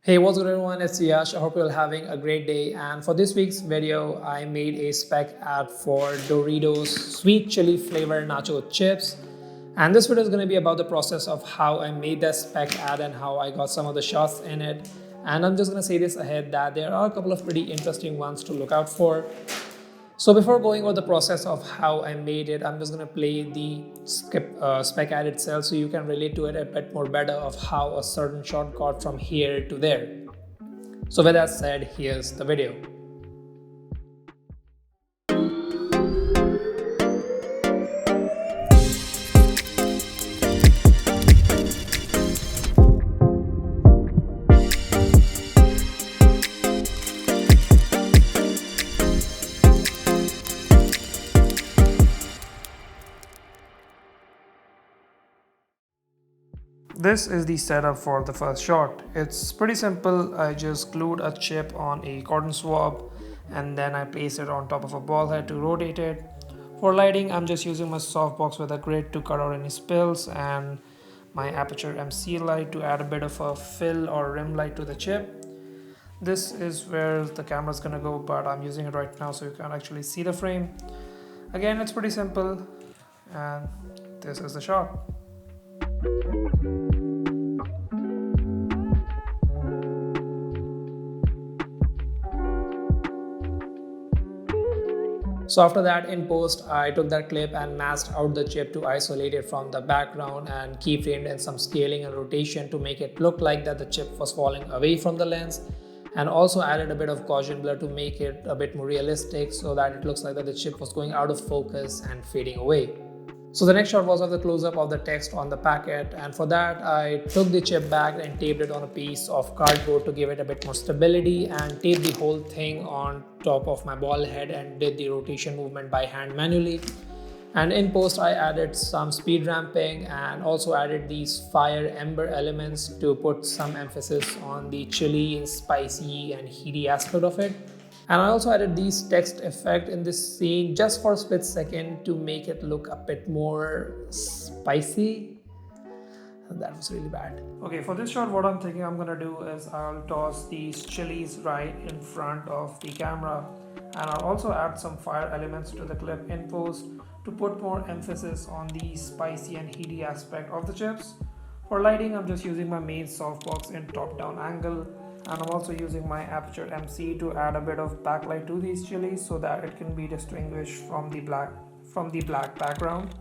Hey, what's good everyone? It's Yash. I hope you're having a great day. And for this week's video, I made a spec ad for Doritos sweet chili flavor nacho chips. And this video is going to be about the process of how I made that spec ad and how I got some of the shots in it. And I'm just going to say this ahead that there are a couple of pretty interesting ones to look out for. So before going over the process of how I made it, I'm just going to play the spec ad itself so you can relate to it a bit more better of how a certain shot got from here to there. So with that said, here's the video. This is the setup for the first shot. It's pretty simple. I just glued a chip on a cotton swab and then I placed it on top of a ball head to rotate it. For lighting, I'm just using my softbox with a grid to cut out any spills and my aperture MC light to add a bit of a fill or rim light to the chip. This is where the camera is gonna go, but I'm using it right now so you can actually see the frame. Again, it's pretty simple and this is the shot. So after that, in post, I took that clip and masked out the chip to isolate it from the background and keyframed in some scaling and rotation to make it look like that the chip was falling away from the lens, and also added a bit of Gaussian blur to make it a bit more realistic so that it looks like that the chip was going out of focus and fading away. So the next shot was of the close-up of the text on the packet, and for that I took the chip back and taped it on a piece of cardboard to give it a bit more stability, and taped the whole thing on top of my ball head and did the rotation movement by hand manually. And in post I added some speed ramping and also added these fire ember elements to put some emphasis on the chili and spicy and heaty aspect of it. And I also added these text effect in this scene just for a split second to make it look a bit more spicy. That was really bad. Okay, for this shot, what I'm thinking I'm gonna do is I'll toss these chilies right in front of the camera, and I'll also add some fire elements to the clip in post to put more emphasis on the spicy and heaty aspect of the chips. For lighting, I'm just using my main softbox in top-down angle, and I'm also using my aperture MC to add a bit of backlight to these chilies so that it can be distinguished from the black background.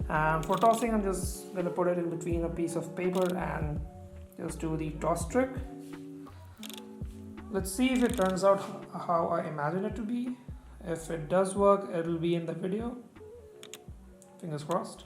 And for tossing, I'm just gonna put it in between a piece of paper and just do the toss trick. Let's see if it turns out how I imagine it to be. If it does work, it'll be in the video. Fingers crossed.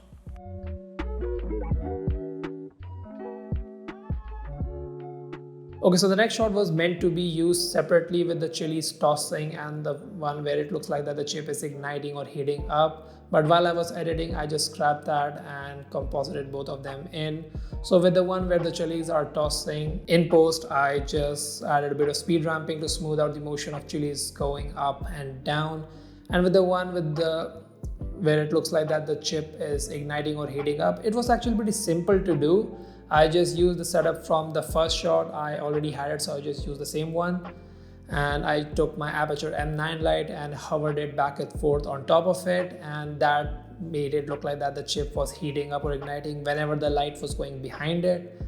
Okay, so the next shot was meant to be used separately with the chilies tossing and the one where it looks like that the chip is igniting or heating up. But while I was editing, I just scrapped that and composited both of them in. So with the one where the chilies are tossing, in post, I just added a bit of speed ramping to smooth out the motion of chilies going up and down. And with the one where it looks like that the chip is igniting or heating up, it was actually pretty simple to do. I just used the setup from the first shot. I already had it, so I just used the same one. And I took my aperture M9 light and hovered it back and forth on top of it, and that made it look like that the chip was heating up or igniting whenever the light was going behind it.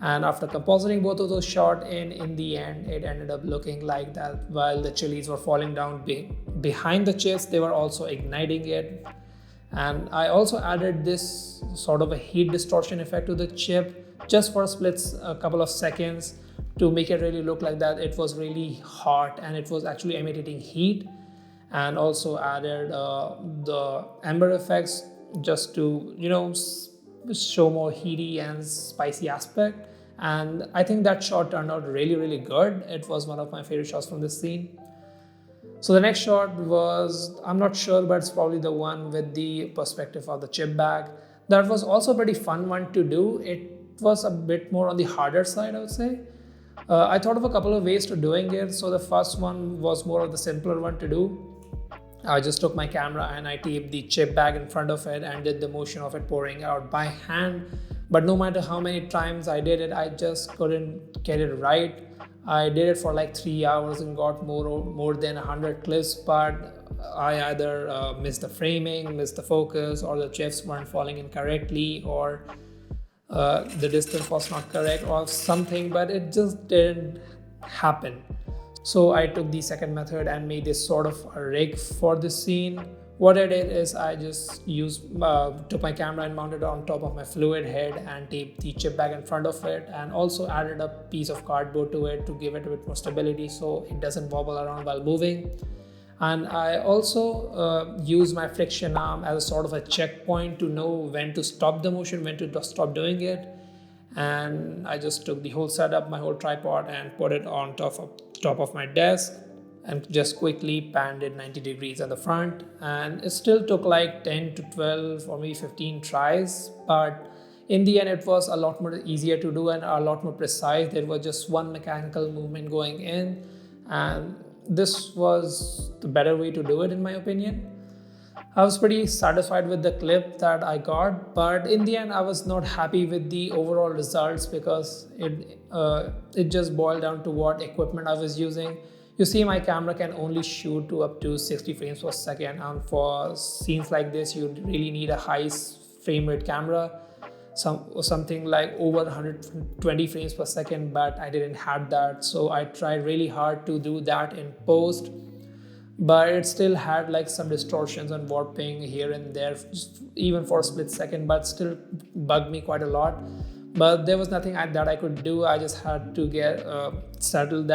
And after compositing both of those shots in the end, it ended up looking like that while the chilies were falling down behind the chips, they were also igniting it. And I also added this sort of a heat distortion effect to the chip just for a couple of seconds to make it really look like that it was really hot and it was actually emitting heat. And also added the ember effects just to show more heaty and spicy aspect. And I think that shot turned out really good. It was one of my favorite shots from this scene. So the next shot was, I'm not sure, but it's probably the one with the perspective of the chip bag. That was also a pretty fun one to do. It was a bit more on the harder side, I would say. I thought of a couple of ways to doing it. So the first one was more of the simpler one to do. I just took my camera and I taped the chip bag in front of it and did the motion of it pouring out by hand. But no matter how many times I did it, I just couldn't get it right. I did it for like 3 hours and got more than 100 clips, but I either missed the framing, missed the focus, or the chips weren't falling in correctly, or the distance was not correct, or something, but it just didn't happen. So I took the second method and made this sort of a rig for this scene. What I did is I just took my camera and mounted it on top of my fluid head and taped the chip bag in front of it, and also added a piece of cardboard to it to give it a bit more stability so it doesn't wobble around while moving. And I also use my friction arm as a sort of a checkpoint to know when to stop the motion, when to stop doing it. And I just took the whole setup, my whole tripod, and put it on top of my desk and just quickly panned it 90 degrees at the front. And it still took like 10 to 12 or maybe 15 tries, but in the end it was a lot more easier to do and a lot more precise. There was just one mechanical movement going in, and this was the better way to do it in my opinion. I was pretty satisfied with the clip that I got, but in the end I was not happy with the overall results because it just boiled down to what equipment I was using. You see, my camera can only shoot to up to 60 frames per second, and for scenes like this you really need a high frame rate camera, something like over 120 frames per second, but I didn't have that. So I tried really hard to do that in post, but it still had like some distortions and warping here and there, even for a split second, but still bugged me quite a lot. But there was nothing that I could do. I just had to get settled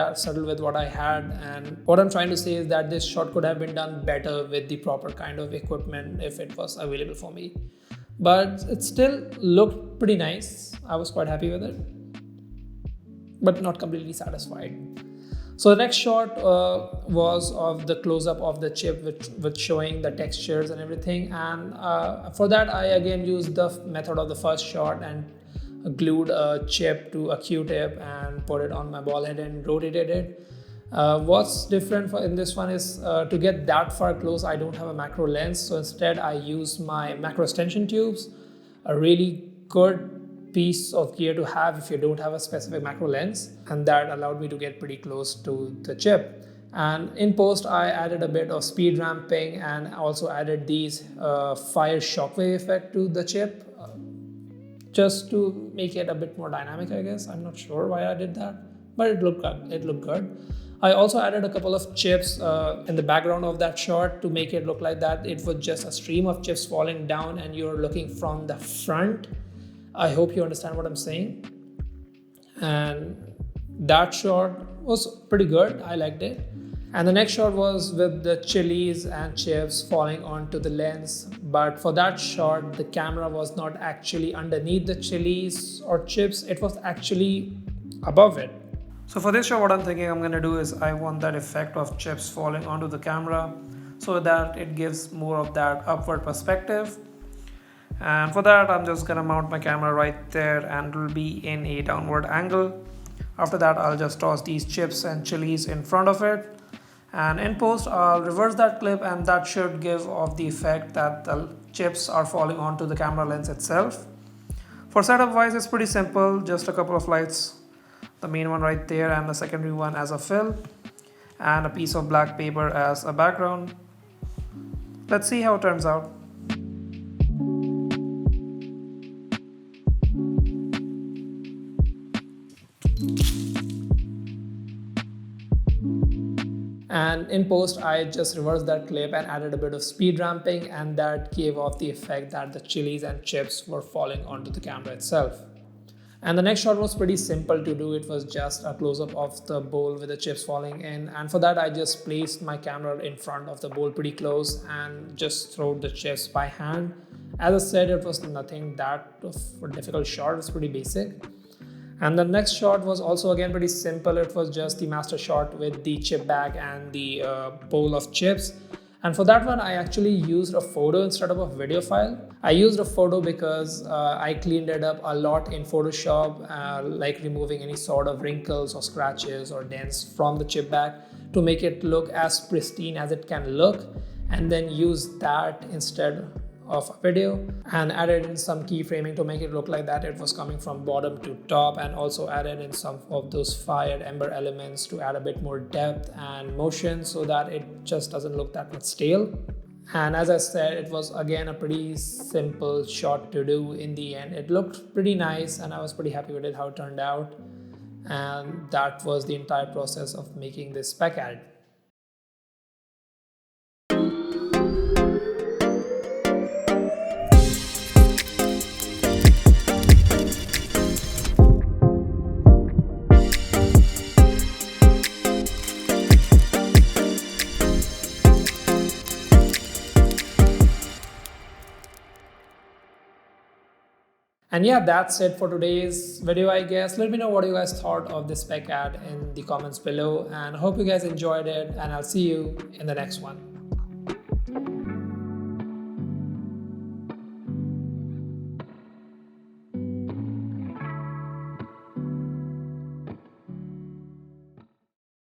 with what I had. And what I'm trying to say is that this shot could have been done better with the proper kind of equipment if it was available for me. But it still looked pretty nice. I was quite happy with it, but not completely satisfied. So the next shot was of the close-up of the chip with showing the textures and everything. And for that, I again used the method of the first shot and glued a chip to a Q-tip and put it on my ball head and rotated it. What's different in this one is to get that far close, I don't have a macro lens. So instead, I use my macro extension tubes, a really good piece of gear to have if you don't have a specific macro lens, and that allowed me to get pretty close to the chip. And in post I added a bit of speed ramping and also added these fire shockwave effect to the chip, just to make it a bit more dynamic, I guess. I'm not sure why I did that, but it looked good. I also added a couple of chips in the background of that shot to make it look like that it was just a stream of chips falling down and you're looking from the front. I hope you understand what I'm saying. And that shot was pretty good. I liked it. And the next shot was with the chilies and chips falling onto the lens. But for that shot, the camera was not actually underneath the chilies or chips. It was actually above it. So for this shot, what I'm thinking I'm going to do is I want that effect of chips falling onto the camera so that it gives more of that upward perspective. And for that, I'm just gonna mount my camera right there and it will be in a downward angle. After that, I'll just toss these chips and chilies in front of it. And in post, I'll reverse that clip and that should give off the effect that the chips are falling onto the camera lens itself. For setup wise, it's pretty simple. Just a couple of lights. The main one right there and the secondary one as a fill. And a piece of black paper as a background. Let's see how it turns out. And in post, I just reversed that clip and added a bit of speed ramping, and that gave off the effect that the chilies and chips were falling onto the camera itself. And the next shot was pretty simple to do. It was just a close-up of the bowl with the chips falling in. And for that, I just placed my camera in front of the bowl pretty close and just threw the chips by hand. As I said, it was nothing that of a difficult shot. It was pretty basic. And the next shot was also again pretty simple. It was just the master shot with the chip bag and the bowl of chips. And for that one, I actually used a photo instead of a video file. I used a photo because I cleaned it up a lot in Photoshop, like removing any sort of wrinkles or scratches or dents from the chip bag to make it look as pristine as it can look. and then used that instead of a video, and added in some keyframing to make it look like that it was coming from bottom to top, and also added in some of those fired ember elements to add a bit more depth and motion so that it just doesn't look that much stale. And as I said, it was again a pretty simple shot to do. In the end, it looked pretty nice and I was pretty happy with it, how it turned out. And that was the entire process of making this spec ad. And yeah, that's it for today's video, I guess. Let me know what you guys thought of this spec ad in the comments below, and hope you guys enjoyed it, and I'll see you in the next one.